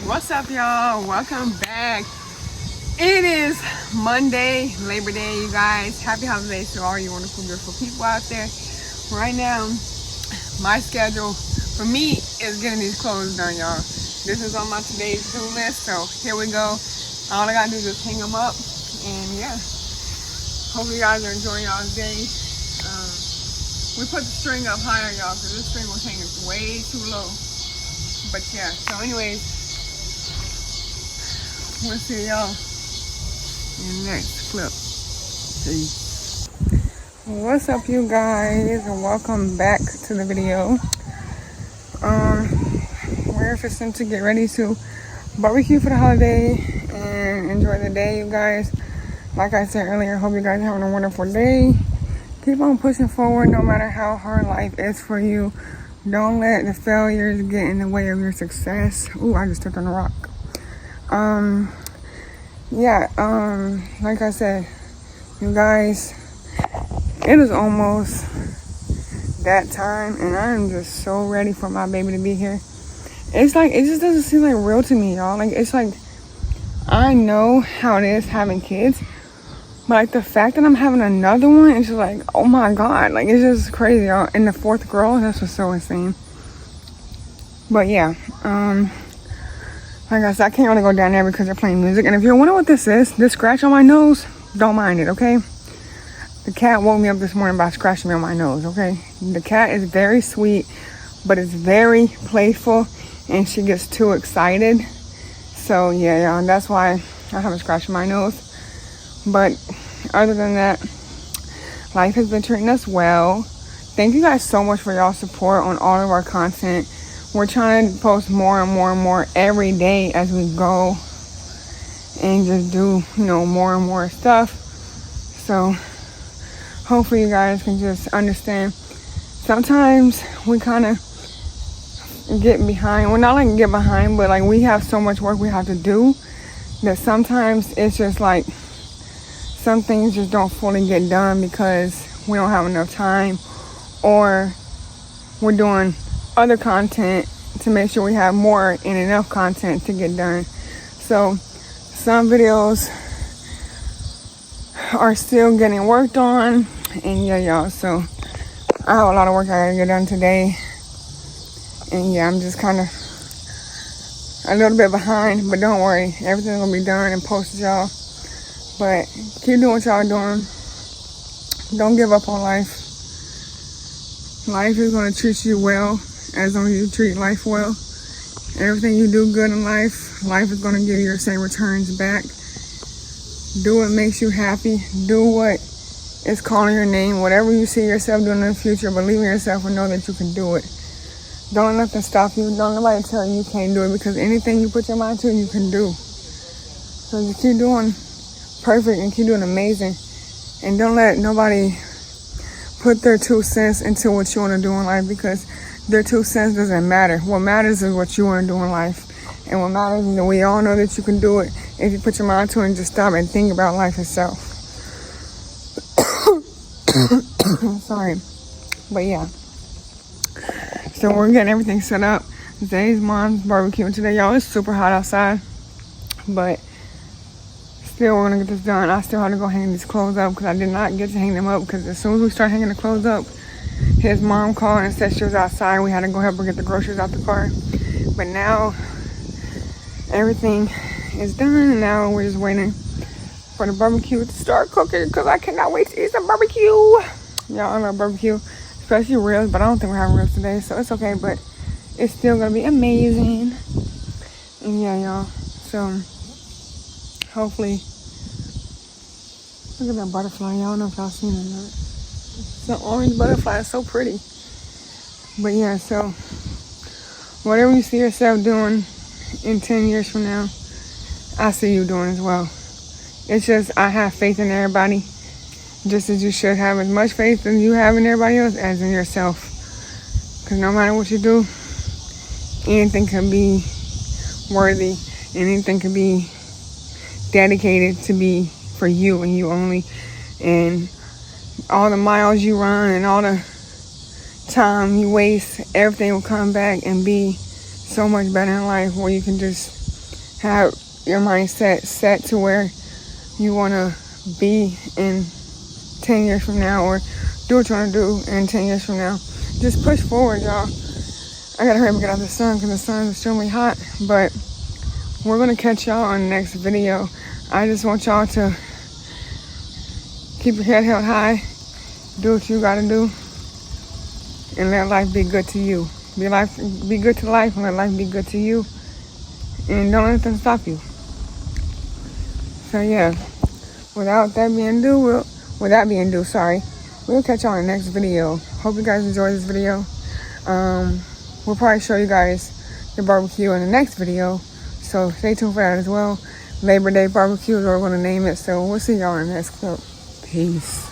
What's up, y'all? Welcome back. It is Monday, Labor Day, you guys. Happy holidays to all you wonderful, beautiful people out there. Right now, my schedule for me is getting these clothes done, y'all. This is on my today's do list, so here we go. All I gotta do is just hang them up, and yeah. Hope you guys are enjoying y'all's day. We put the string up higher, y'all, because this string was hanging way too low. But yeah, so anyways, we'll see y'all in the next clip. Peace. What's up, you guys, and welcome back to the video. We're fixing to get ready to barbecue for the holiday and enjoy the day, you guys. Like I said earlier, hope you guys are having a wonderful day. Keep on pushing forward no matter how hard life is for you. Don't let the failures get in the way of your success. Ooh, I just stepped on a rock. Like I said, you guys, it is almost that time, and I am just so ready for my baby to be here. It's like, it just doesn't seem like real to me, y'all. Like, it's like, I know how it is having kids, but like the fact that I'm having another one, it's just like, oh my God, like it's just crazy, y'all. And the fourth girl, that's what's so insane. But yeah, like I said, I can't really go down there because they're playing music. And if you're wondering what this is, this scratch on my nose, don't mind it, okay? The cat woke me up this morning by scratching me on my nose, okay? The cat is very sweet, but it's very playful, and she gets too excited. So yeah, y'all, that's why I have a scratch on my nose. But other than that, life has been treating us well. Thank you guys so much for y'all support on all of our content. We're trying to post more and more and more every day as we go and just do, more and more stuff. So hopefully you guys can just understand. Sometimes we kind of get behind. Well, not like get behind, but like we have so much work we have to do that sometimes it's just like some things just don't fully get done because we don't have enough time, or we're doing other content to make sure we have more and enough content to get done. So some videos are still getting worked on, and yeah, y'all, so I have a lot of work I gotta get done today, and yeah, I'm just kind of a little bit behind, but don't worry, everything's gonna be done and posted, y'all. But keep doing what y'all doing. Don't give up on life. Life is going to treat you well as long as you treat life well. Everything you do good in life, life is going to give you the same returns back. Do what makes you happy. Do what is calling your name. Whatever you see yourself doing in the future, believe in yourself and know that you can do it. Don't let nothing stop you. Don't let nobody tell you you can't do it, because anything you put your mind to, you can do. So just keep doing perfect and keep doing amazing, and don't let nobody put their 2 cents into what you want to do in life, because their 2 cents doesn't matter. What matters is what you want to do in life, and what matters is that we all know that you can do it if you put your mind to it and just stop and think about life itself. Sorry, but yeah, so we're getting everything set up. Today's mom's barbecue today, y'all. It's super hot outside, but still, we're gonna get this done. I still have to go hang these clothes up because I did not get to hang them up, because as soon as we start hanging the clothes up, his mom called and said she was outside. We had to go help her get the groceries out the car. But now everything is done, and now we're just waiting for the barbecue to start cooking, because I cannot wait to eat some barbecue. Y'all, I love barbecue, especially ribs, but I don't think we're having ribs today, so it's okay. But it's still gonna be amazing. And yeah, y'all, so hopefully. Look at that butterfly. Y'all don't know if y'all seen it or not. The orange butterfly is so pretty. But yeah, so whatever you see yourself doing in 10 years from now, I see you doing as well. It's just, I have faith in everybody, just as you should have as much faith as you have in everybody else as in yourself. Because no matter what you do, anything can be worthy, anything can be dedicated to be for you and you only. And all the miles you run and all the time you waste, everything will come back and be so much better in life, where you can just have your mindset set to where you want to be in 10 years from now, or do what you want to do in 10 years from now. Just push forward, y'all. I gotta hurry up and get out of the sun because the sun is extremely hot, but we're gonna catch y'all on the next video. I just want y'all to keep your head held high, do what you gotta do, and let life be good to you. Be good to life, and let life be good to you, and don't let anything stop you. So yeah, without being due, we'll catch y'all in the next video. Hope you guys enjoyed this video. We'll probably show you guys the barbecue in the next video, so stay tuned for that as well. Labor Day barbecue is what we're gonna name it. So we'll see y'all in the next clip. Peace.